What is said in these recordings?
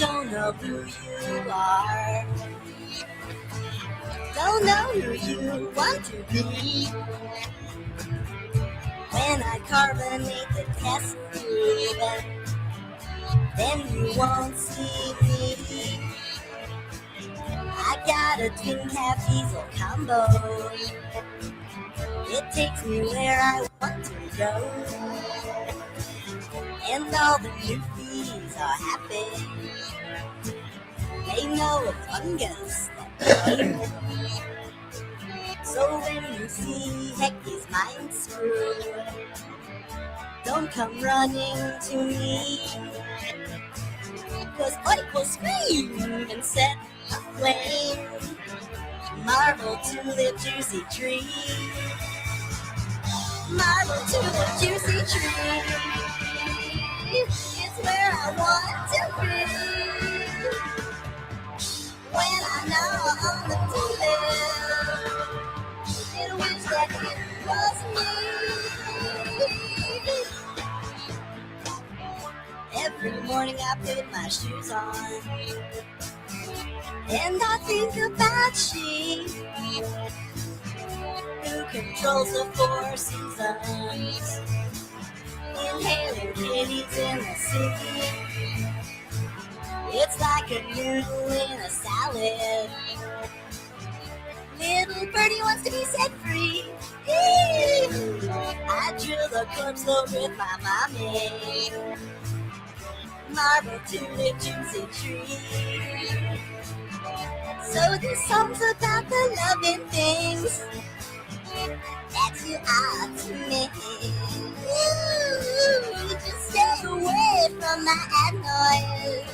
don't know who you are. Don't know who you want to be. When I carbonate the test tube, then you won't see me. I got a twin cab diesel combo. It takes me where I want to go. And all the newbies are happy. They know a fungus that grows. So when you see Hecky's mind screw, don't come running to me. 'Cause Oik will scream and set aflame marble tulip juicy tree. Marble tulip juicy tree is where I want to be. When I know on the tulip, it wish that it was me. Every morning I put my shoes on, and I think about she who controls the 4 seasons, inhaling kitties in the sea. It's like a noodle in a salad. Little birdie wants to be set free. I drill the corpse load with my mommy. Marble tulip juicy tree. So this song's about the loving things that you are to me. Ooh, just stay away from my noise.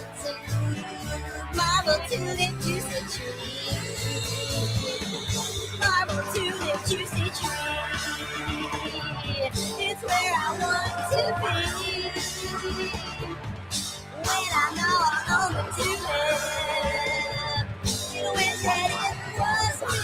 Marble tulip juicy tree. Marble tulip juicy tree. It's where I want to be. When I know I own the tulip, you wish that it was me.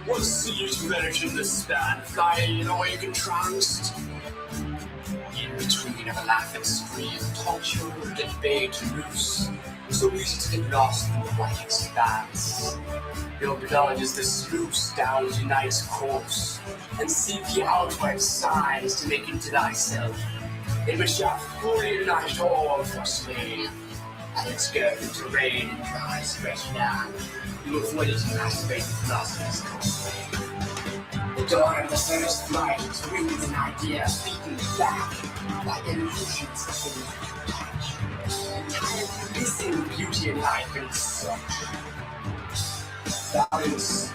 What's the use of energy in this span? Flying in awakened trance? In between of a laugh and scream, torture and get bait to loose. So easy to get lost in the white expanse. Your blood is the sluice down to night's course, and seek the outward signs to make into thyself, in which thou fully not all for slave. And its girth to rain and dry stretch land. You avoid it and masturbate the philosopher's cosplay. The dawn of the first light is rude an idea, beaten back by illusions of the touch. Tired of missing beauty in life and such. Balance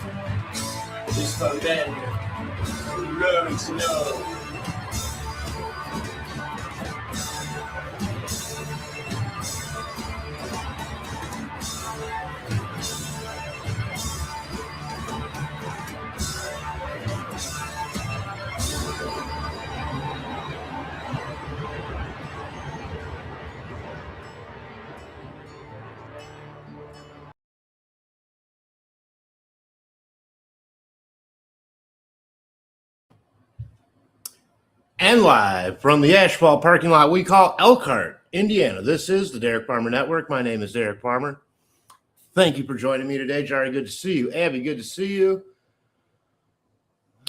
is for men who learn to know. And live from the asphalt parking lot we call Elkhart, Indiana. This is the Derek Farmer Network. My name is Derek Farmer. Thank you for joining me today, Jari. Good to see you. Abby, good to see you.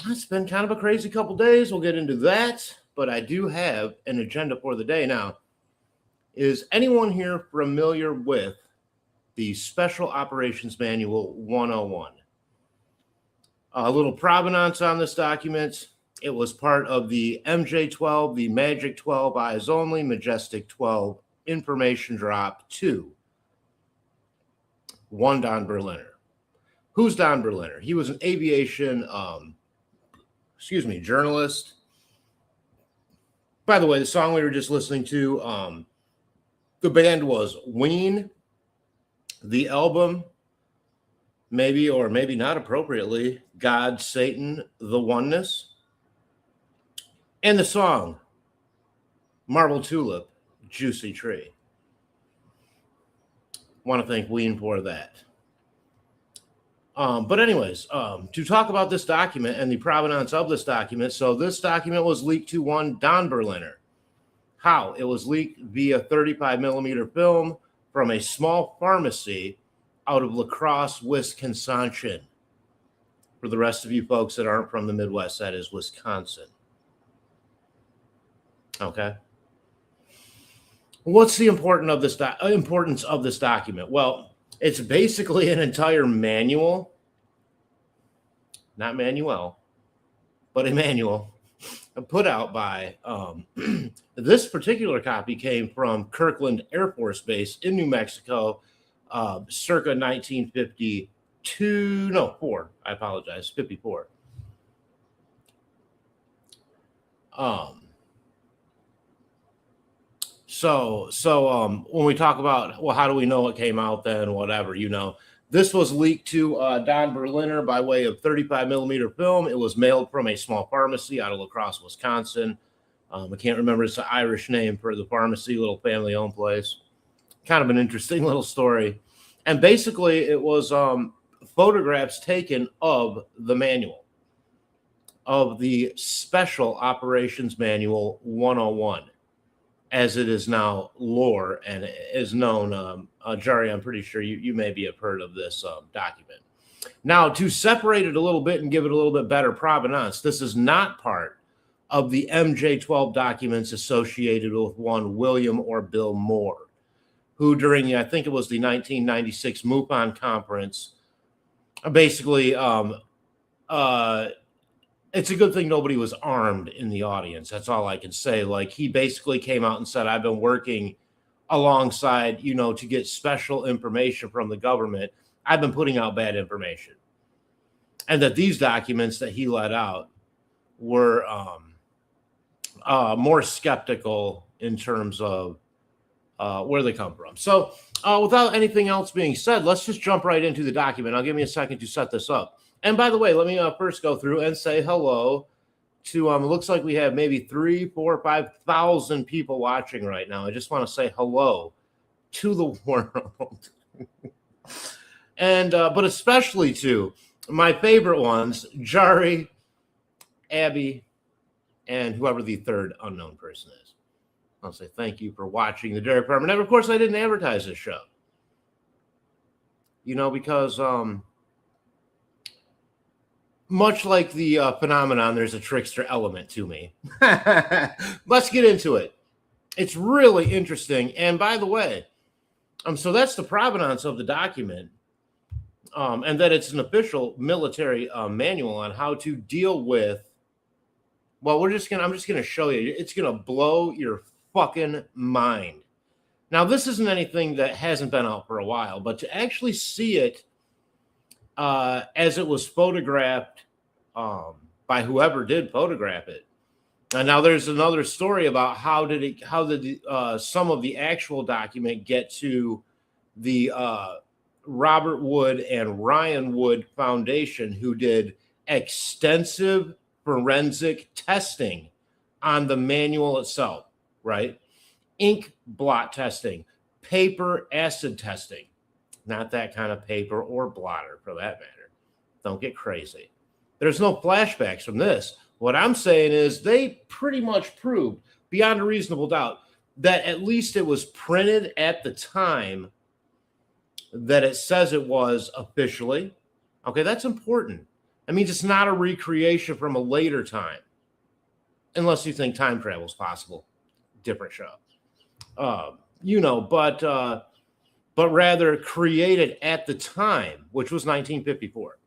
It's been kind of a crazy couple days. We'll get into that, but I do have an agenda for the day. Now, is anyone here familiar with the Special Operations Manual 101. A little provenance on this document. It was part of the MJ-12, the Magic 12 Eyes Only, Majestic 12 Information Drop 2. One Don Berliner. Who's Don Berliner? He was an aviation, journalist. By the way, the song we were just listening to, the band was Ween. The album, maybe or maybe not appropriately, God, Satan, the Oneness. And the song, Marble Tulip, Juicy Tree. Want to thank Ween for that. But anyways, to talk about this document and the provenance of this document. So this document was leaked to one Don Berliner. How? It was leaked via 35 millimeter film from a small pharmacy out of La Crosse, Wisconsin. For the rest of you folks that aren't from the Midwest, that is Wisconsin. Okay. What's the importance of this document? Well, it's basically an entire manual, not manual, but a manual put out by, this particular copy came from Kirkland Air Force Base in New Mexico, circa 1954. I apologize, 54. So when we talk about, well, how do we know it came out then, whatever, this was leaked to Don Berliner by way of 35 millimeter film. It was mailed from a small pharmacy out of La Crosse, Wisconsin. I can't remember. It's an Irish name for the pharmacy, little family-owned place. Kind of an interesting little story. And basically, it was photographs taken of the manual, of the Special Operations Manual 101, as it is now lore and is known. Jari, I'm pretty sure you maybe have heard of this document. Now, to separate it a little bit and give it a little bit better provenance, this is not part of the MJ-12 documents associated with one William or Bill Moore, who during, I think it was the 1996 MUFON conference, basically, it's a good thing nobody was armed in the audience. That's all I can say. Like, he basically came out and said, I've been working alongside, to get special information from the government. I've been putting out bad information. And that these documents that he let out were more skeptical in terms of where they come from. So without anything else being said, let's just jump right into the document. I'll give me a second to set this up. And by the way, let me first go through and say hello to, it looks like we have maybe 3,000, 4,000, 5,000 people watching right now. I just want to say hello to the world. And, but especially to my favorite ones, Jari, Abby, and whoever the third unknown person is. I'll say thank you for watching the Derek Farmer Network. Of course, I didn't advertise this show. Because much like the phenomenon, there's a trickster element to me. Let's get into it. It's really interesting. And by the way, so that's the provenance of the document, and that it's an official military manual on how to deal with. Well, I'm just gonna show you. It's gonna blow your fucking mind. Now, this isn't anything that hasn't been out for a while, but to actually see it as it was photographed by whoever did photograph it. And now there's another story about how did some of the actual document get to the Robert Wood and Ryan Wood Foundation, who did extensive forensic testing on the manual itself, right? Ink blot testing, paper acid testing, not that kind of paper or blotter for that matter. Don't get crazy. There's no flashbacks from this. What I'm saying is they pretty much proved beyond a reasonable doubt that at least it was printed at the time that it says it was officially. Okay, that's important. That means it's not a recreation from a later time. Unless you think time travel is possible. Different show. But but rather created at the time, which was 1954.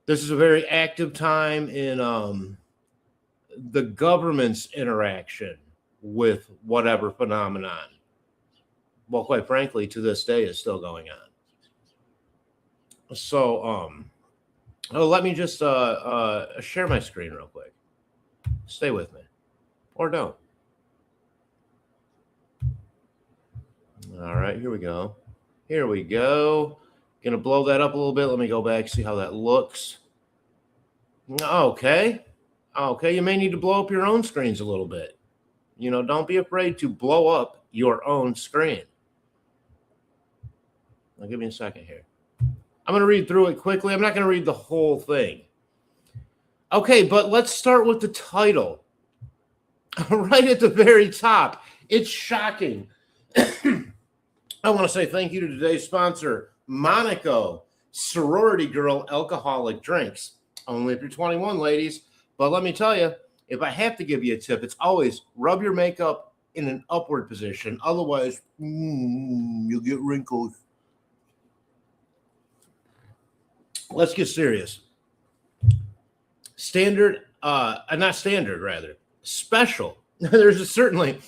This is a very active time in the government's interaction with whatever phenomenon, well, quite frankly, to this day is still going on. So, let me just share my screen real quick. Stay with me, or don't. All right, here we go. Here we go. Gonna blow that up a little bit. Let me go back, see how that looks. Okay. Okay, you may need to blow up your own screens a little bit. You know, don't be afraid to blow up your own screen. Now, give me a second here. I'm going to read through it quickly. I'm not going to read the whole thing. Okay, but let's start with the title. Right at the very top. It's shocking. I want to say thank you to today's sponsor, Monaco Sorority Girl Alcoholic Drinks. Only if you're 21, ladies. But let me tell you, if I have to give you a tip, it's always rub your makeup in an upward position. Otherwise, you'll get wrinkles. Let's get serious. Standard, not standard, rather. Special. There's certainly,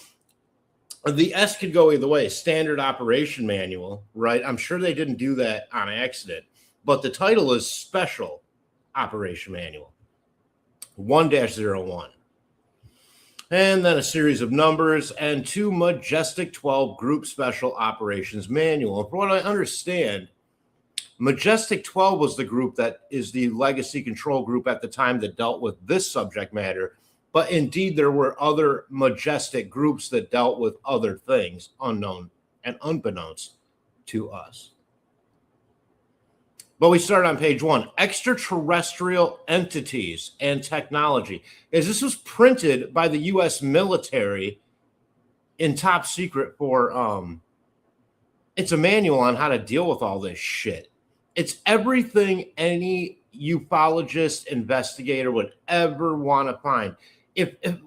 the S could go either way. Standard operation manual, right? I'm sure they didn't do that on accident. But the title is Special Operation Manual. 1-01. And then a series of numbers and 2 Majestic 12 Group Special Operations Manual. And from what I understand, Majestic 12 was the group that is the legacy control group at the time that dealt with this subject matter. But indeed, there were other Majestic groups that dealt with other things unknown and unbeknownst to us. But we start on page 1, extraterrestrial entities and technology. As this was printed by the U.S. military in top secret for, it's a manual on how to deal with all this shit. It's everything any ufologist investigator would ever want to find.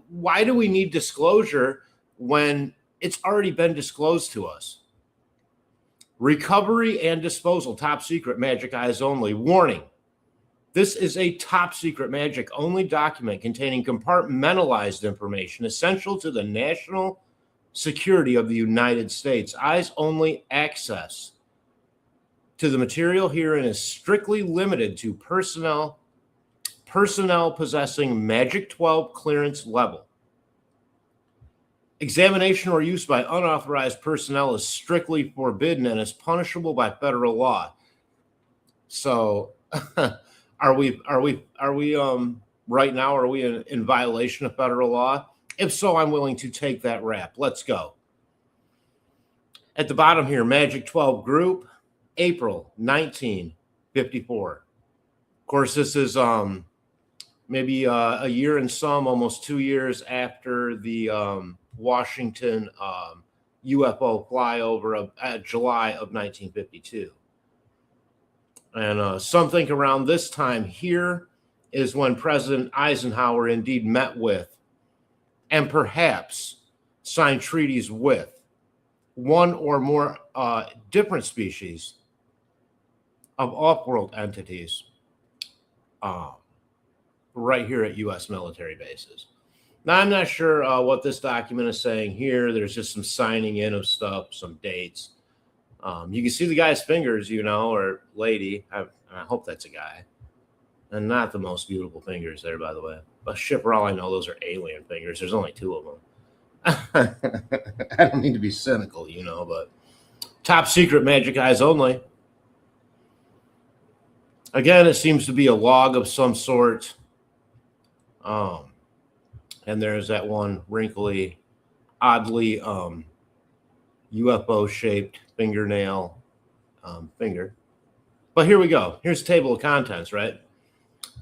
Why do we need disclosure when it's already been disclosed to us? Recovery and disposal, top secret, magic eyes only. Warning, this is a top secret magic only document containing compartmentalized information essential to the national security of the United States. Eyes only access to the material herein is strictly limited to personnel possessing Magic 12 clearance level. Examination or use by unauthorized personnel is strictly forbidden and is punishable by federal law. So, are we right now? Are we in violation of federal law? If so, I'm willing to take that rap. Let's go. At the bottom here, Magic 12 Group, April 1954. Of course, this is maybe a year and some, almost 2 years after the Washington UFO flyover of July of 1952. And something around this time here is when President Eisenhower indeed met with and perhaps signed treaties with one or more different species of off-world entities right here at U.S. military bases. Now, I'm not sure what this document is saying here. There's just some signing in of stuff, some dates. You can see the guy's fingers, you know, or lady. I hope that's a guy. And not the most beautiful fingers there, by the way. But shit, for all I know, those are alien fingers. There's only 2 of them. I don't mean to be cynical, you know, but top secret magic eyes only. Again, it seems to be a log of some sort. And there's that one wrinkly, oddly UFO-shaped fingernail finger. But here we go. Here's the table of contents, right?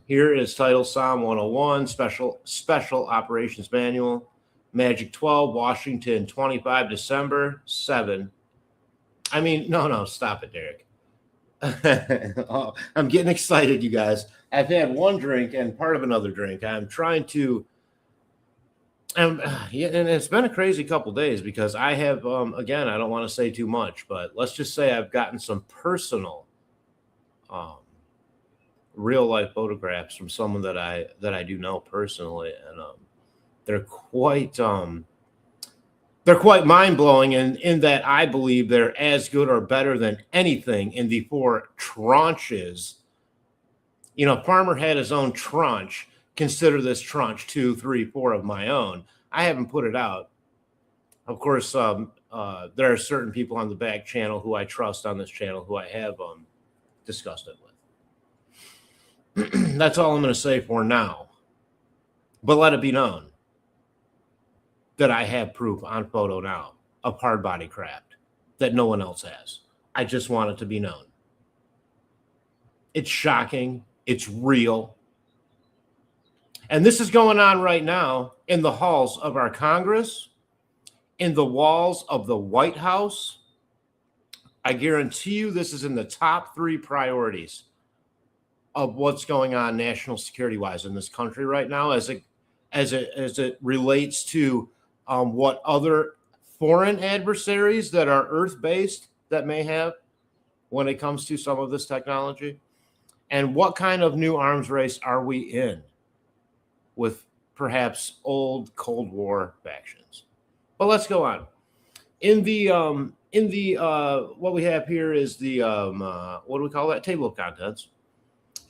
Here is title Psalm 101, Special Operations Manual, Magic 12, Washington, 25 December, 7. I mean, no, stop it, Derek. Oh, I'm getting excited, you guys. I've had one drink and part of another drink. I'm trying to Yeah, and it's been a crazy couple days because I have, again, I don't want to say too much, but let's just say I've gotten some personal, um, real life photographs from someone that I do know personally, and they're quite um, they're quite mind blowing, in that I believe they're as good or better than anything in the four tranches. Farmer had his own tranche. Consider this tranche 2, 3, 4 of my own. I haven't put it out. Of course, there are certain people on the back channel who I trust on this channel who I have discussed it with. That's all I'm going to say for now. But let it be known that I have proof on photo now of hard body craft that no one else has. I just want it to be known. It's shocking. It's real. And this is going on right now in the halls of our Congress, in the walls of the White House. I guarantee you this is in the top 3 priorities of what's going on national security wise in this country right now, as it relates to what other foreign adversaries that are Earth based that may have when it comes to some of this technology, and what kind of new arms race are we in with perhaps old Cold War factions. But let's go on. In the what we have here is the what do we call that? Table of contents.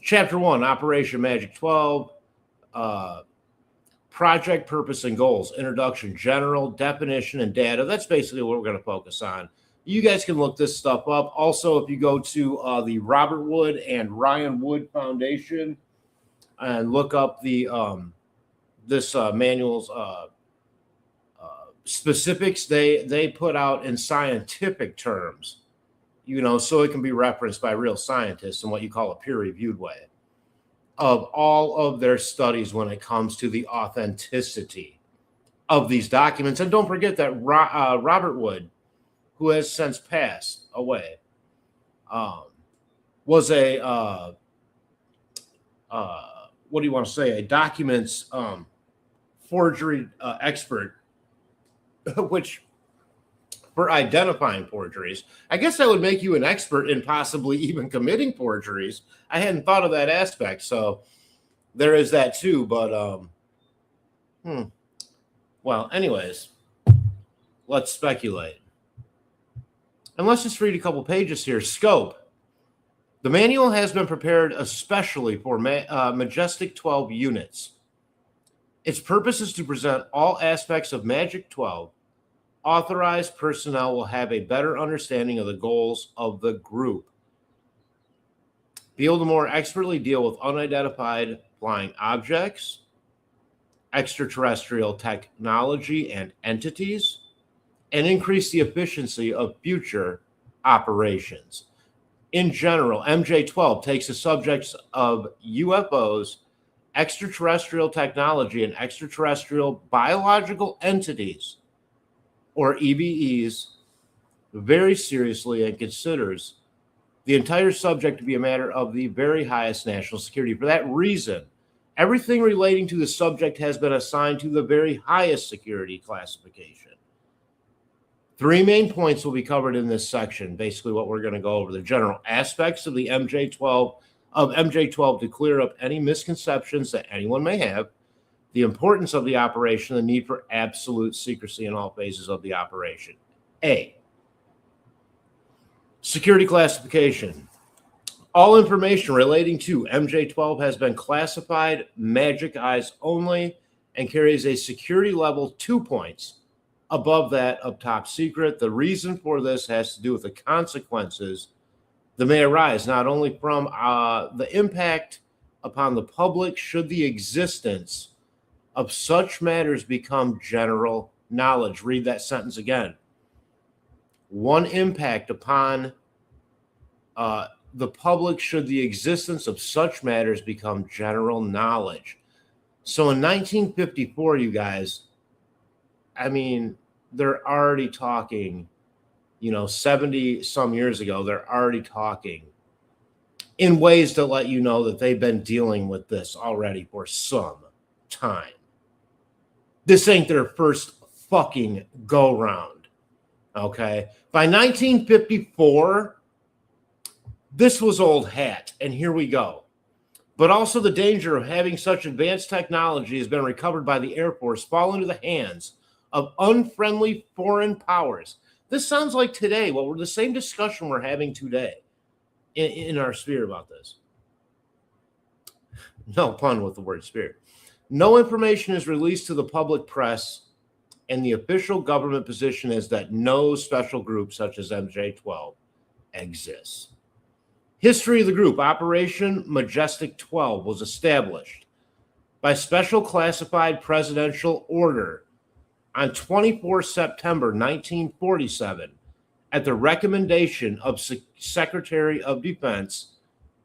Chapter 1, Operation Magic 12, project purpose and goals, introduction, general, definition, and data. That's basically what we're going to focus on. You guys can look this stuff up. Also, if you go to the Robert Wood and Ryan Wood Foundation and look up the this manual's specifics, they put out in scientific terms, so it can be referenced by real scientists in what you call a peer-reviewed way, of all of their studies when it comes to the authenticity of these documents. And don't forget that Robert Wood, who has since passed away, was a what do you want to say? A documents forgery expert, which for identifying forgeries, I guess that would make you an expert in possibly even committing forgeries. I hadn't thought of that aspect, so there is that too. But well, anyways, let's speculate. And let's just read a couple pages here. Scope. The manual has been prepared especially for Majestic 12 units. Its purpose is to present all aspects of Magic 12. Authorized personnel will have a better understanding of the goals of the group, be able to more expertly deal with unidentified flying objects, extraterrestrial technology and entities, and increase the efficiency of future operations. In general, MJ-12 takes the subjects of UFOs, extraterrestrial technology, and extraterrestrial biological entities, or EBEs, very seriously and considers the entire subject to be a matter of the very highest national security. For that reason, everything relating to the subject has been assigned to the very highest security classification. 3 main points will be covered in this section. Basically, what we're going to go over: the general aspects of the MJ-12 to clear up any misconceptions that anyone may have, the importance of the operation, the need for absolute secrecy in all phases of the operation. A, security classification. All information relating to MJ-12 has been classified Magic Eyes only and carries a security level 2 points above that of top secret. The reason for this has to do with the consequences that may arise not only from the impact upon the public should the existence of such matters become general knowledge. Read that sentence again. One impact upon the public should the existence of such matters become general knowledge. So in 1954, you guys, I mean, they're already talking, 70 some years ago, they're already talking in ways to let you know that they've been dealing with this already for some time. This ain't their first fucking go round. Okay. By 1954, this was old hat, and here we go. But also the danger of having such advanced technology has been recovered by the Air Force fall into the hands of unfriendly foreign powers. This sounds like today. Well, we're the same discussion we're having today in our sphere about this. No pun with the word sphere. No information is released to the public press, and the official government position is that no special group such as MJ-12 exists. History of the group. Operation Majestic 12 was established by special classified presidential order on 24 September 1947 at the recommendation of Secretary of Defense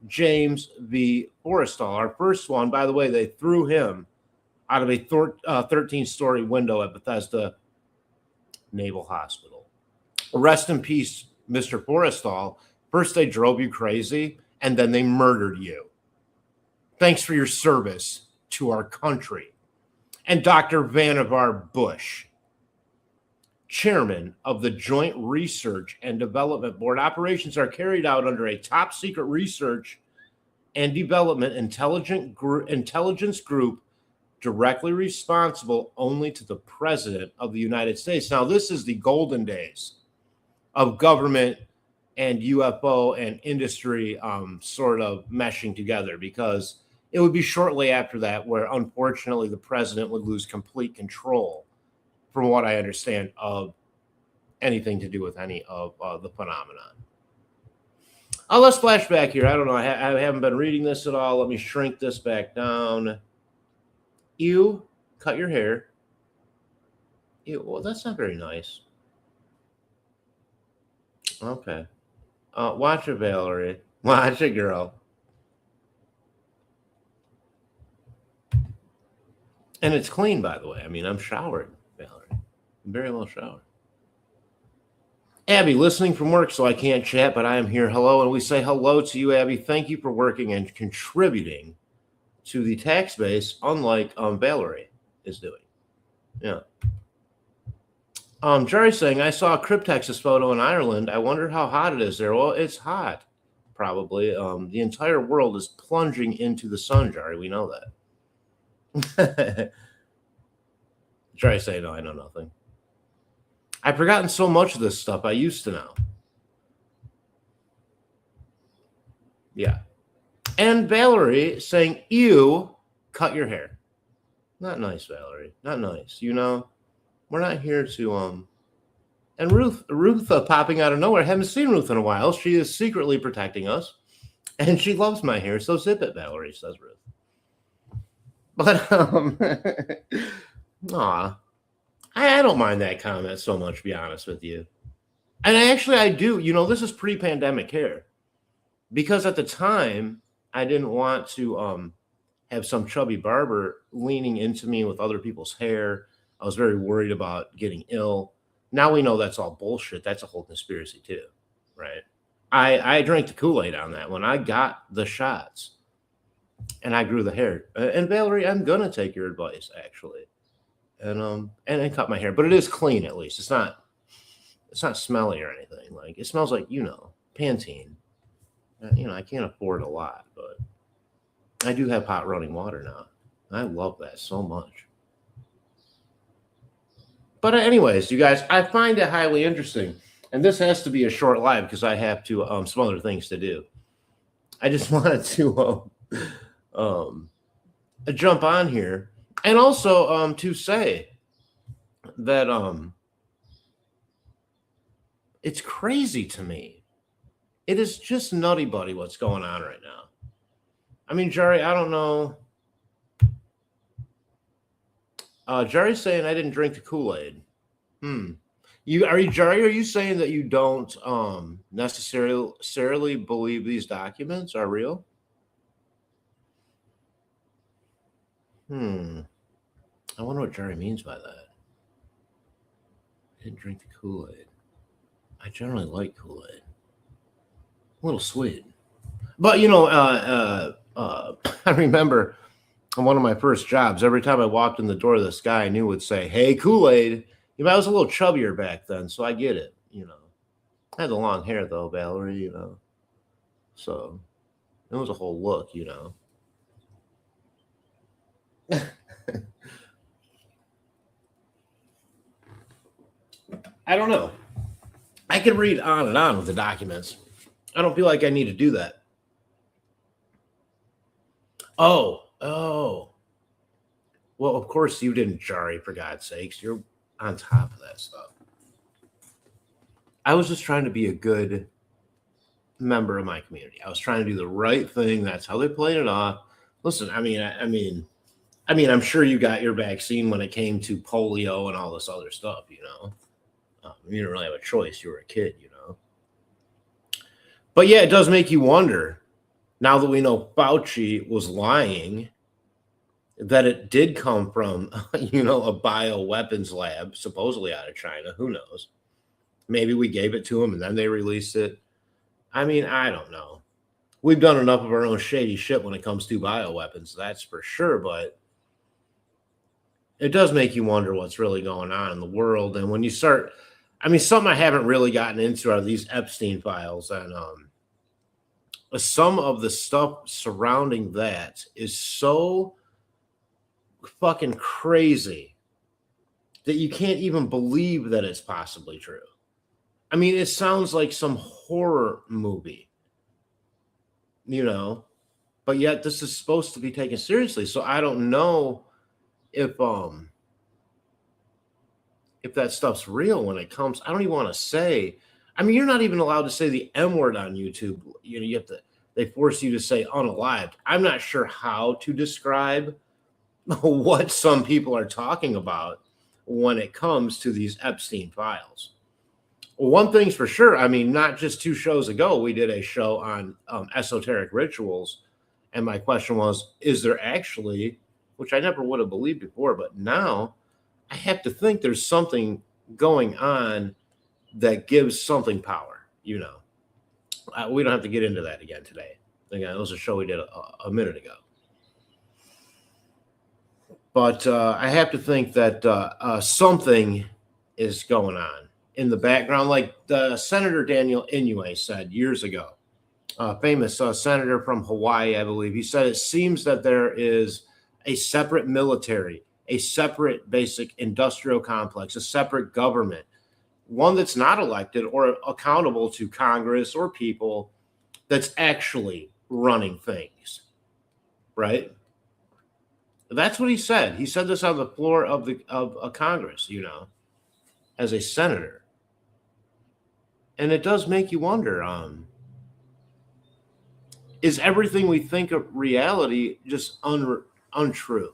James V. Forrestal. Our first one, by the way, they threw him out of a 13-story window at Bethesda Naval Hospital. Rest in peace, Mr. Forrestal. First they drove you crazy, and then they murdered you. Thanks for your service to our country. And Dr. Vannevar Bush, chairman of the Joint Research and Development Board. Operations are carried out under a top-secret research and development intelligence group directly responsible only to the President of the United States. Now, this is the golden days of government and UFO and industry sort of meshing together, because it would be shortly after that where, unfortunately, the president would lose complete control, from what I understand, of anything to do with any of the phenomenon. Let's flash back here. I don't know. I haven't been reading this at all. Let me shrink this back down. Ew, cut your hair. Ew, well, that's not very nice. Okay. Watch it, Valerie. Watch it, girl. And it's clean, by the way. I mean, I'm showered, Valerie. I'm very well showered. Abby, listening from work, so I can't chat, but I am here. Hello, and we say hello to you, Abby. Thank you for working and contributing to the tax base, unlike Valerie is doing. Yeah. Jerry's saying, I saw a Cryptex's photo in Ireland. I wonder how hot it is there. Well, it's hot, probably. The entire world is plunging into the sun, Jerry. We know that. Jerry's saying, no, I know nothing. I've forgotten so much of this stuff I used to know. Yeah. And Valerie saying, ew, cut your hair. Not nice, Valerie. Not nice. You know, we're not here to, and Ruth popping out of nowhere. I haven't seen Ruth in a while. She is secretly protecting us, and she loves my hair. So zip it, Valerie, says Ruth. But, aw, I don't mind that comment so much, to be honest with you. And I do. You know, this is pre-pandemic hair, because at the time I didn't want to have some chubby barber leaning into me with other people's hair. I was very worried about getting ill. Now we know that's all bullshit. That's a whole conspiracy too, right? I drank the Kool-Aid on that when I got the shots, and I grew the hair. And Valerie, I'm gonna take your advice actually, and cut my hair. But it is clean, at least. It's not smelly or anything. Like, it smells like, you know, Pantene. You know, I can't afford a lot, but I do have hot running water now. I love that so much. But anyways, you guys, I find it highly interesting. And this has to be a short live because I have to some other things to do. I just wanted to jump on here, and also to say that it's crazy to me. It is just nutty buddy what's going on right now. I mean, Jerry, I don't know. Jerry's saying I didn't drink the Kool-Aid. Jerry, are you saying that you don't necessarily believe these documents are real? I wonder what Jerry means by that. I didn't drink the Kool-Aid. I generally like Kool-Aid. A little sweet. But, you know, I remember on one of my first jobs, every time I walked in the door, this guy I knew would say, "Hey, Kool-Aid." I was a little chubbier back then, so I get it, I had the long hair though, Valerie, so it was a whole look, I don't know. I could read on and on with the documents. I don't feel like I need to do that. Oh. Well, of course you didn't, Jari, for God's sakes. You're on top of that stuff. I was just trying to be a good member of my community. I was trying to do the right thing. That's how they played it off. Listen, I mean, I'm sure you got your vaccine when it came to polio and all this other stuff, You didn't really have a choice. You were a kid, But yeah, it does make you wonder, now that we know Fauci was lying, that it did come from, a bioweapons lab, supposedly out of China. Who knows? Maybe we gave it to them and then they released it. I don't know. We've done enough of our own shady shit when it comes to bioweapons, that's for sure. But it does make you wonder what's really going on in the world. And when you start, something I haven't really gotten into are these Epstein files. And some of the stuff surrounding that is so fucking crazy that you can't even believe that it's possibly true. It sounds like some horror movie, but yet this is supposed to be taken seriously. So I don't know if that stuff's real when it comes. I don't even want to say. You're not even allowed to say the M word on YouTube. You have to. They force you to say unalived. I'm not sure how to describe what some people are talking about when it comes to these Epstein files. Well, one thing's for sure. Not just 2 shows ago, we did a show on esoteric rituals. And my question was, is there actually, which I never would have believed before, but now I have to think there's something going on that gives something power, We don't have to get into that again today. Again, it was a show we did a minute ago. But I have to think that something is going on in the background, like the Senator Daniel Inouye said years ago, famous senator from Hawaii, I believe. He said, it seems that there is a separate military, a separate basic industrial complex, a separate government, one that's not elected or accountable to Congress or people, that's actually running things, right? That's what he said. He said this on the floor of Congress, as a senator. And it does make you wonder, is everything we think of reality just untrue?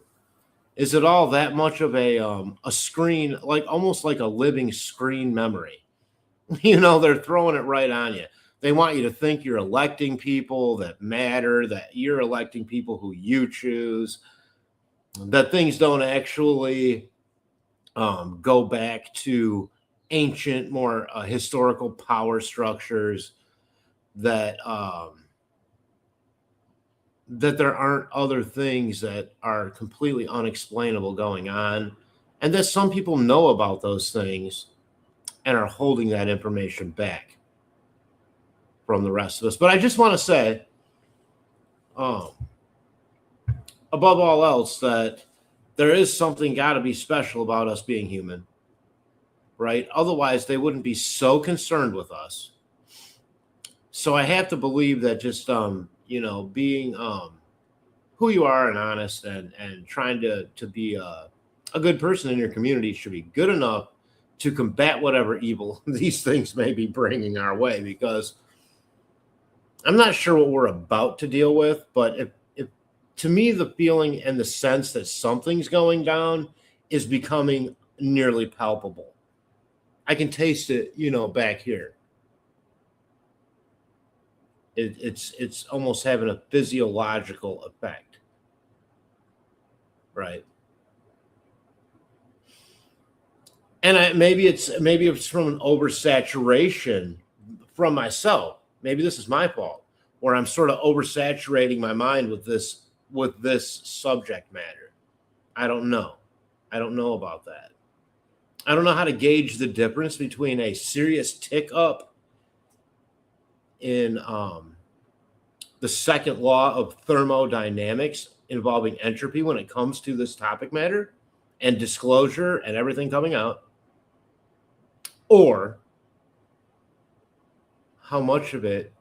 Is it all that much of a screen, like almost like a living screen memory? They're throwing it right on you. They want you to think you're electing people that matter, that you're electing people who you choose, that things don't actually go back to ancient, more historical power structures, that there aren't other things that are completely unexplainable going on, and that some people know about those things and are holding that information back from the rest of us. But I just want to say, above all else, that there is something got to be special about us being human, right? Otherwise, they wouldn't be so concerned with us. So I have to believe that just, being who you are and honest and trying to be a good person in your community should be good enough to combat whatever evil these things may be bringing our way. Because I'm not sure what we're about to deal with, but if to me, the feeling and the sense that something's going down is becoming nearly palpable. I can taste it, back here. It's almost having a physiological effect, right? And maybe it's from an oversaturation from myself. Maybe this is my fault, where I'm sort of oversaturating my mind with this with this subject matter. I don't know. I don't know about that. I don't know how to gauge the difference between a serious tick up in the second law of thermodynamics involving entropy when it comes to this topic matter and disclosure and everything coming out, or how much of it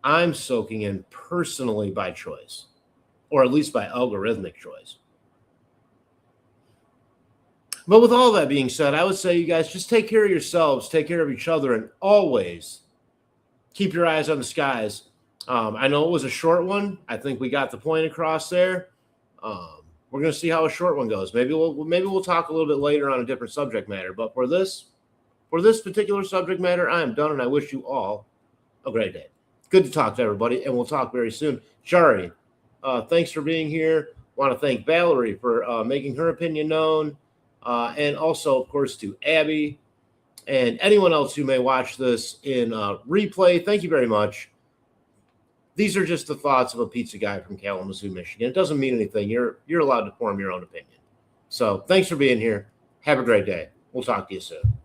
I'm soaking in personally by choice, or at least by algorithmic choice. But with all that being said, I would say you guys just take care of yourselves, take care of each other, and always keep your eyes on the skies. I know it was a short one. I think we got the point across there. We're going to see how a short one goes. Maybe we'll talk a little bit later on a different subject matter. But for this particular subject matter, I am done, and I wish you all a great day. Good to talk to everybody, and we'll talk very soon. Jari, thanks for being here. Want to thank Valerie for making her opinion known, and also, of course, to Abby and anyone else who may watch this in replay. Thank you very much. These are just the thoughts of a pizza guy from Kalamazoo, Michigan. It doesn't mean anything. You're allowed to form your own opinion. So thanks for being here. Have a great day. We'll talk to you soon.